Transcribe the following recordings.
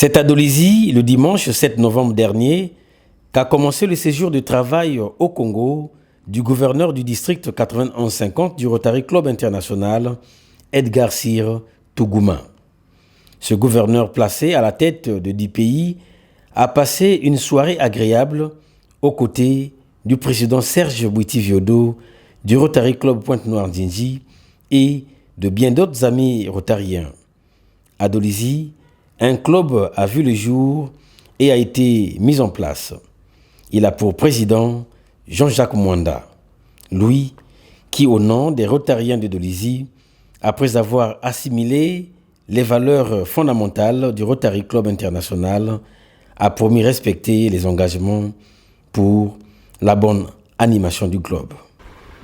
C'est à Dolisie, le dimanche 7 novembre dernier, qu'a commencé le séjour de travail au Congo du gouverneur du district 9150 du Rotary Club International, Edgar Cyr Tougouma. Ce gouverneur placé à la tête de 10 pays a passé une soirée agréable aux côtés du président Serge Bouiti-Viodo du Rotary Club Pointe-Noire d'Indji et de bien d'autres amis rotariens. À Dolisie, un club a vu le jour et a été mis en place. Il a pour président Jean-Jacques Mwanda, lui qui, au nom des Rotariens de Dolisie, après avoir assimilé les valeurs fondamentales du Rotary Club International, a promis respecter les engagements pour la bonne animation du club.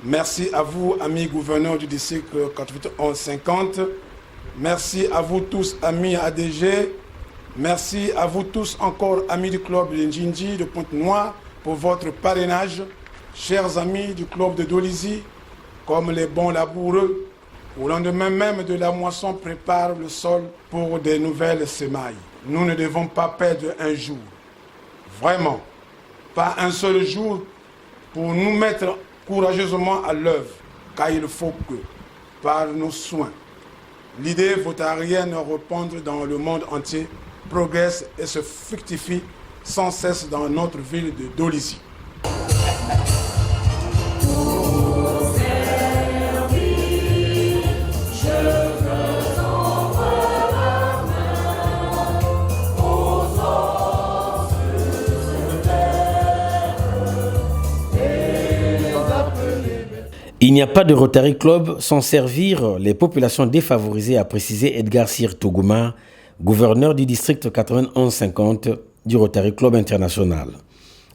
Merci à vous, amis gouverneurs du district 9150. Merci à vous tous, amis ADG. Merci à vous tous encore, amis du club de Ndjinji de Pointe-Noire, pour votre parrainage. Chers amis du club de Dolisie, comme les bons laboureux, au lendemain même de la moisson, préparent le sol pour des nouvelles semailles. Nous ne devons pas perdre un jour. Vraiment, pas un seul jour pour nous mettre courageusement à l'œuvre, car il faut que, par nos soins, l'idée rotarienne répandue dans le monde entier progresse et se fructifie sans cesse dans notre ville de Dolisie. Il n'y a pas de Rotary Club sans servir les populations défavorisées, a précisé Edgar Cyr Tougouma, gouverneur du district 9150 du Rotary Club International.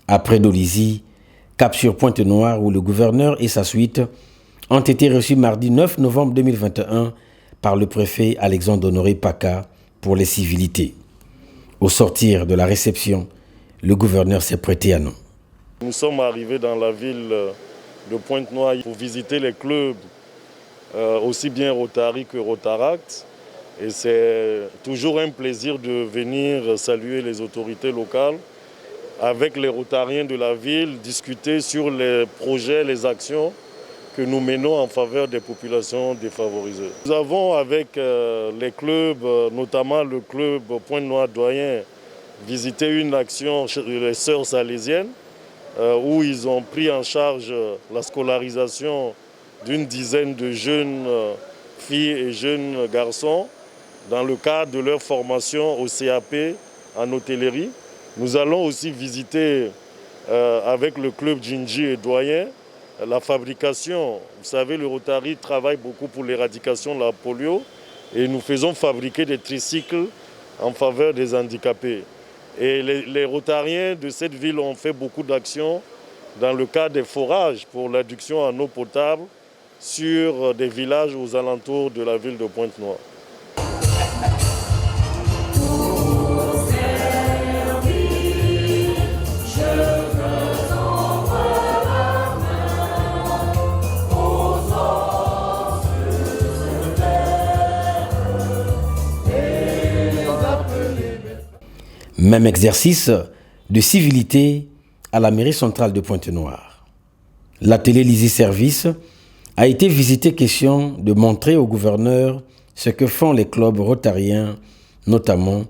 Après Dolisie, cap sur Pointe-Noire où le gouverneur et sa suite ont été reçus mardi 9 novembre 2021 par le préfet Alexandre Honoré Paka pour les civilités. Au sortir de la réception, le gouverneur s'est prêté à nous. Nous sommes arrivés dans la ville de Pointe-Noire pour visiter les clubs, aussi bien Rotary que Rotaract. Et c'est toujours un plaisir de venir saluer les autorités locales avec les Rotariens de la ville, discuter sur les projets, les actions que nous menons en faveur des populations défavorisées. Nous avons avec les clubs, notamment le club Pointe-Noire Doyen, visité une action chez les Sœurs Salésiennes où ils ont pris en charge la scolarisation d'une dizaine de jeunes filles et jeunes garçons dans le cadre de leur formation au CAP en hôtellerie. Nous allons aussi visiter avec le club Ndjinji et Doyen la fabrication. Vous savez, le Rotary travaille beaucoup pour l'éradication de la polio et nous faisons fabriquer des tricycles en faveur des handicapés. Et les Rotariens de cette ville ont fait beaucoup d'actions dans le cadre des forages pour l'adduction en eau potable sur des villages aux alentours de la ville de Pointe-Noire. Même exercice de civilité à la mairie centrale de Pointe-Noire. L'atelier Lycée Service a été visité question de montrer au gouverneur ce que font les clubs rotariens, notamment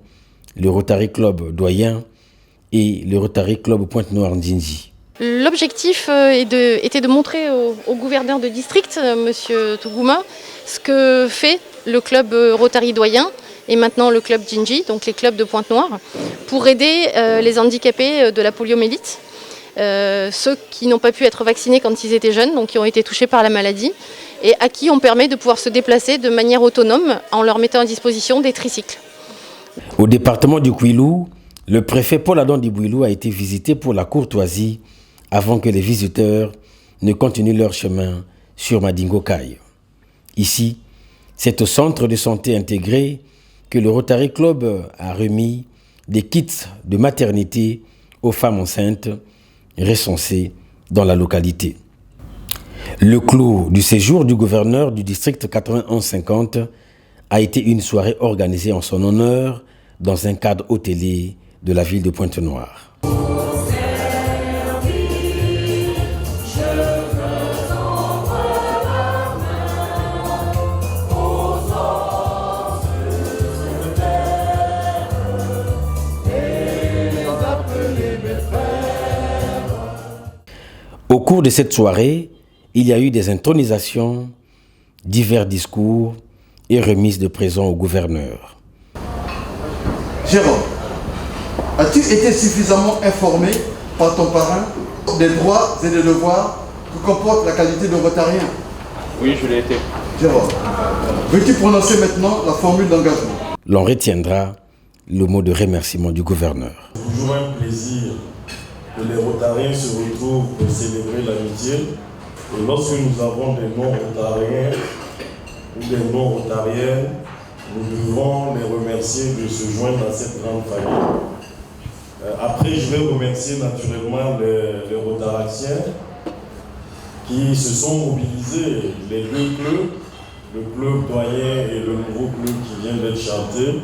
le Rotary Club Doyen et le Rotary Club Pointe-Noire Ndjinji. L'objectif était de montrer au gouverneur de district, M. Tougouma, ce que fait le club Rotary Doyen et maintenant le club Ndjinji, donc les clubs de Pointe-Noire, pour aider les handicapés de la poliomyélite, ceux qui n'ont pas pu être vaccinés quand ils étaient jeunes, donc qui ont été touchés par la maladie, et à qui on permet de pouvoir se déplacer de manière autonome en leur mettant à disposition des tricycles. Au département du Kouilou, le préfet Paul Adon Dibouilou a été visité pour la courtoisie avant que les visiteurs ne continuent leur chemin sur Madingo Kai. Ici, c'est au centre de santé intégré que le Rotary Club a remis des kits de maternité aux femmes enceintes recensées dans la localité. Le clou du séjour du gouverneur du district 9150 a été une soirée organisée en son honneur dans un cadre hôtelier de la ville de Pointe-Noire. Au cours de cette soirée, il y a eu des intronisations, divers discours et remises de présents au gouverneur. Jérôme, as-tu été suffisamment informé par ton parrain des droits et des devoirs que comporte la qualité de rotarien? Oui, je l'ai été. Jérôme, veux-tu prononcer maintenant la formule d'engagement? L'on retiendra le mot de remerciement du gouverneur. C'est toujours un plaisir que les Rotariens se retrouvent pour célébrer l'amitié. Et lorsque nous avons des non-Rotariens ou des non-Rotariennes, nous devons les remercier de se joindre à cette grande famille. Après, je vais remercier naturellement les Rotaractiens qui se sont mobilisés, les deux clubs, le club doyen et le nouveau club qui vient d'être chanté.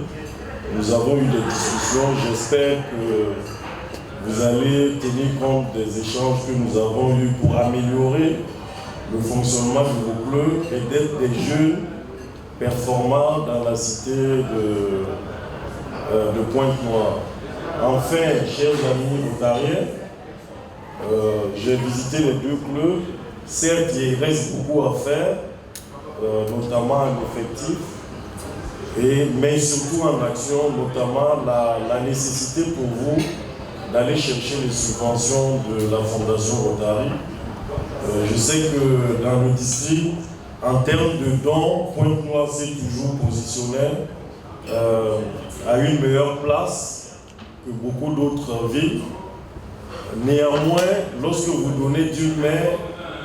Nous avons eu des discussions, j'espère que vous allez tenir compte des échanges que nous avons eus pour améliorer le fonctionnement de vos clubs et d'être des jeunes performants dans la cité de Pointe-Noire. Enfin, chers amis rotariens, j'ai visité les deux clubs. Certes, il reste beaucoup à faire, notamment en effectif, mais surtout en action, notamment la nécessité pour vous d'aller chercher les subventions de la Fondation Rotary. Je sais que dans le district, en termes de dons, Pointe-Noire s'est toujours positionné à une meilleure place que beaucoup d'autres villes. Néanmoins, lorsque vous donnez d'une main,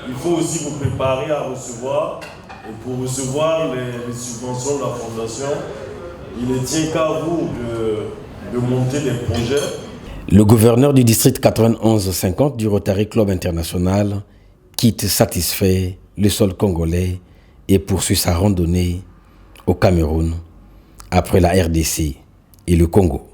il faut aussi vous préparer à recevoir. Et pour recevoir les subventions de la Fondation, il ne tient qu'à vous de monter des projets. Le gouverneur du district 91-50 du Rotary Club International quitte satisfait le sol congolais et poursuit sa randonnée au Cameroun après la RDC et le Congo.